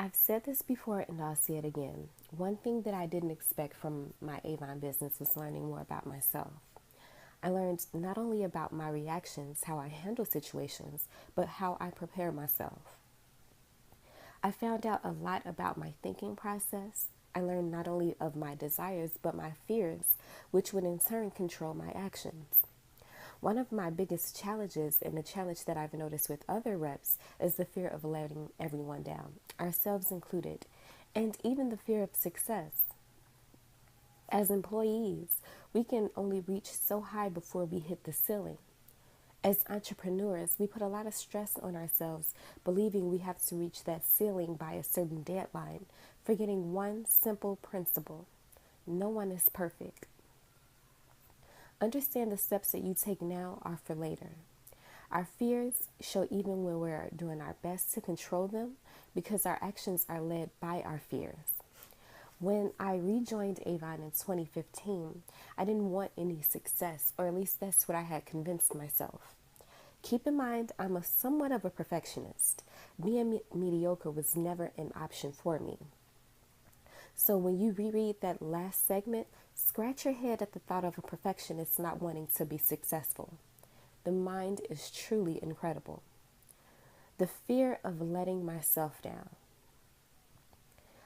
I've said this before and I'll say it again. One thing that I didn't expect from my Avon business was learning more about myself. I learned not only about my reactions, how I handle situations, but how I prepare myself. I found out a lot about my thinking process. I learned not only of my desires, but my fears, which would in turn control my actions. One of my biggest challenges, and the challenge that I've noticed with other reps, is the fear of letting everyone down, ourselves included, and even the fear of success. As employees, we can only reach so high before we hit the ceiling. As entrepreneurs, we put a lot of stress on ourselves, believing we have to reach that ceiling by a certain deadline, forgetting one simple principle: no one is perfect. Understand the steps that you take now are for later. Our fears show even when we're doing our best to control them because our actions are led by our fears. When I rejoined Avon in 2015, I didn't want any success, or at least that's what I had convinced myself. Keep in mind, I'm somewhat of a perfectionist. Being mediocre was never an option for me. So when you reread that last segment, scratch your head at the thought of a perfectionist not wanting to be successful. The mind is truly incredible. The fear of letting myself down.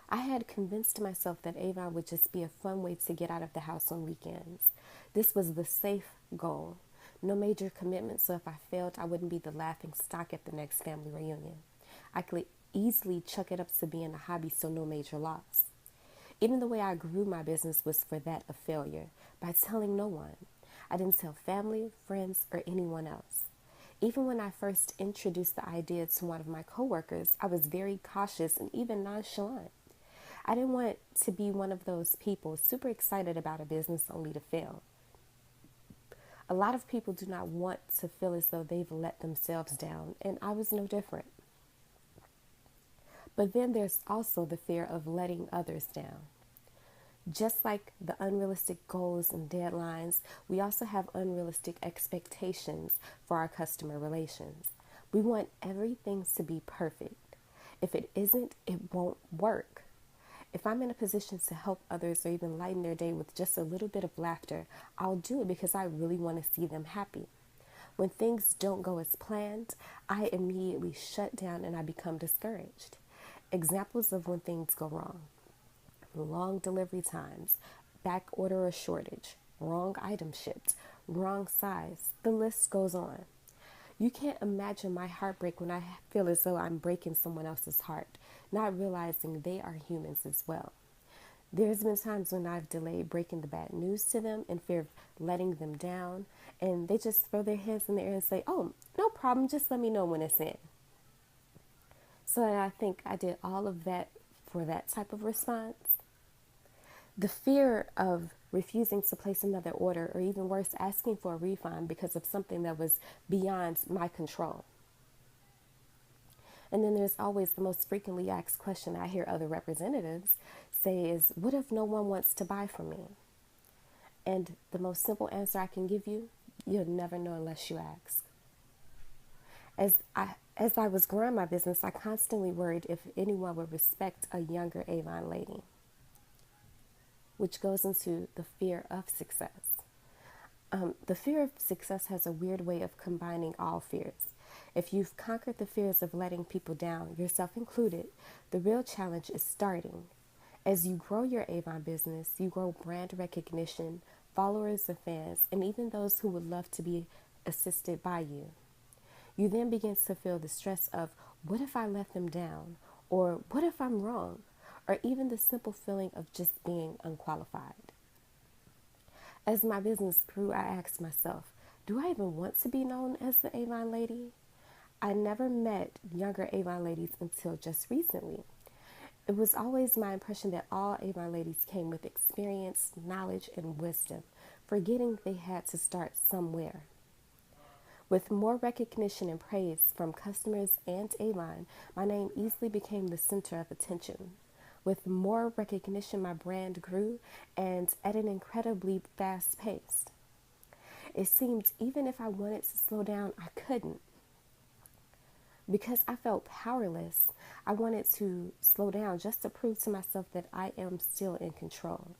I had convinced myself that Avon would just be a fun way to get out of the house on weekends. This was the safe goal. No major commitment, so if I failed, I wouldn't be the laughing stock at the next family reunion. I could easily chuck it up to being a hobby, so no major loss. Even the way I grew my business was for that a failure, by telling no one. I didn't tell family, friends, or anyone else. Even when I first introduced the idea to one of my coworkers, I was very cautious and even nonchalant. I didn't want to be one of those people super excited about a business only to fail. A lot of people do not want to feel as though they've let themselves down, and I was no different. But then there's also the fear of letting others down. Just like the unrealistic goals and deadlines, we also have unrealistic expectations for our customer relations. We want everything to be perfect. If it isn't, it won't work. If I'm in a position to help others or even lighten their day with just a little bit of laughter, I'll do it because I really want to see them happy. When things don't go as planned, I immediately shut down and I become discouraged. Examples of when things go wrong: long delivery times, back order or shortage, wrong item shipped, wrong size. The list goes on. You can't imagine my heartbreak when I feel as though I'm breaking someone else's heart, not realizing they are humans as well. There's been times when I've delayed breaking the bad news to them in fear of letting them down, and they just throw their heads in the air and say, "Oh, no problem, just let me know when it's in." So I think I did all of that for that type of response. The fear of refusing to place another order, or even worse, asking for a refund because of something that was beyond my control. And then there's always the most frequently asked question I hear other representatives say is, what if no one wants to buy from me? And the most simple answer I can give you: you'll never know unless you ask. As I was growing my business, I constantly worried if anyone would respect a younger Avon lady, which goes into the fear of success. The fear of success has a weird way of combining all fears. If you've conquered the fears of letting people down, yourself included, the real challenge is starting. As you grow your Avon business, you grow brand recognition, followers and fans, and even those who would love to be assisted by you. You then begin to feel the stress of, what if I let them down? Or what if I'm wrong? Or even the simple feeling of just being unqualified. As my business grew, I asked myself, do I even want to be known as the Avon lady? I never met younger Avon ladies until just recently. It was always my impression that all Avon ladies came with experience, knowledge, and wisdom, forgetting they had to start somewhere. With more recognition and praise from customers and Avon, my name easily became the center of attention. With more recognition, my brand grew, and at an incredibly fast pace. It seemed even if I wanted to slow down, I couldn't. Because I felt powerless, I wanted to slow down just to prove to myself that I am still in control.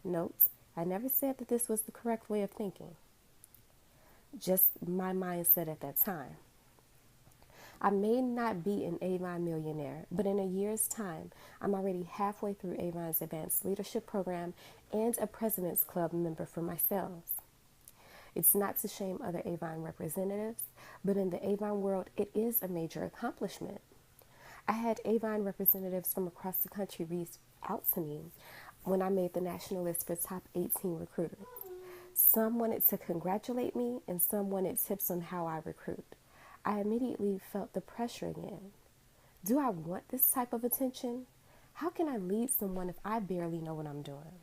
Note, I never said that this was the correct way of thinking, just my mindset at that time. I may not be an Avon millionaire, but in a year's time, I'm already halfway through Avon's advanced leadership program and a President's Club member for my sales. It's not to shame other Avon representatives, but in the Avon world, it is a major accomplishment. I had Avon representatives from across the country reach out to me when I made the national list for top 18 recruiters. Some wanted to congratulate me, and some wanted tips on how I recruit. I immediately felt the pressure again. Do I want this type of attention? How can I lead someone if I barely know what I'm doing?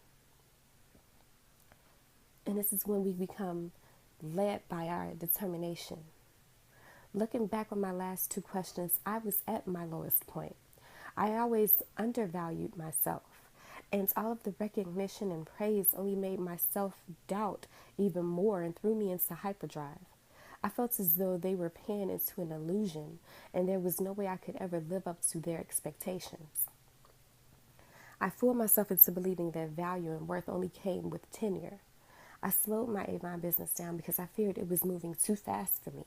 And this is when we become led by our determination. Looking back on my last two questions, I was at my lowest point. I always undervalued myself, and all of the recognition and praise only made my self-doubt even more and threw me into hyperdrive. I felt as though they were paying into an illusion, and there was no way I could ever live up to their expectations. I fooled myself into believing that value and worth only came with tenure. I slowed my Avon business down because I feared it was moving too fast for me.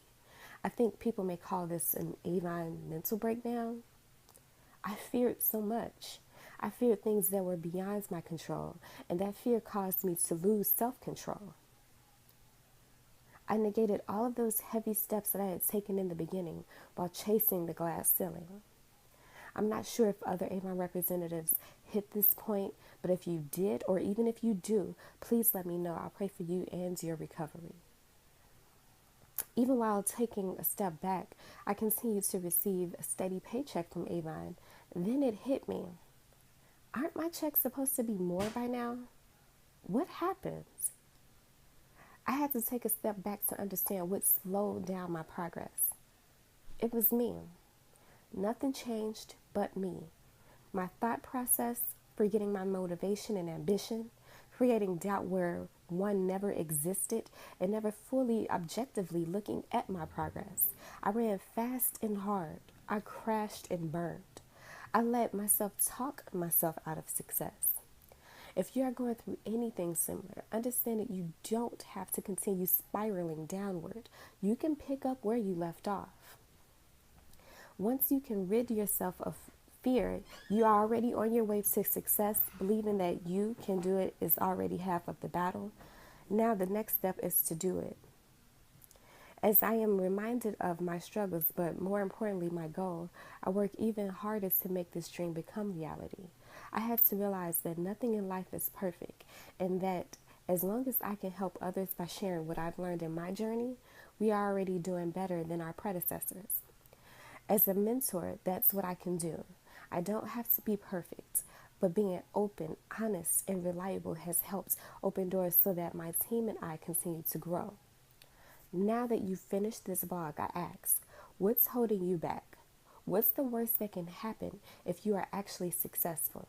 I think people may call this an Avon mental breakdown. I feared so much. I feared things that were beyond my control, and that fear caused me to lose self-control. I negated all of those heavy steps that I had taken in the beginning while chasing the glass ceiling. I'm not sure if other Avon representatives hit this point, but if you did, or even if you do, please let me know. I'll pray for you and your recovery. Even while taking a step back, I continued to receive a steady paycheck from Avon. Then it hit me. Aren't my checks supposed to be more by now? What happened? I had to take a step back to understand what slowed down my progress. It was me. Nothing changed but me. My thought process, forgetting my motivation and ambition, creating doubt where one never existed, and never fully objectively looking at my progress. I ran fast and hard. I crashed and burned. I let myself talk myself out of success. If you are going through anything similar, understand that you don't have to continue spiraling downward. You can pick up where you left off. Once you can rid yourself of fear, you are already on your way to success. Believing that you can do it is already half of the battle. Now the next step is to do it. As I am reminded of my struggles, but more importantly, my goal, I work even harder to make this dream become reality. I had to realize that nothing in life is perfect, and that as long as I can help others by sharing what I've learned in my journey, we are already doing better than our predecessors. As a mentor, that's what I can do. I don't have to be perfect, but being open, honest, and reliable has helped open doors so that my team and I continue to grow. Now that you've finished this blog, I ask, what's holding you back? What's the worst that can happen if you are actually successful?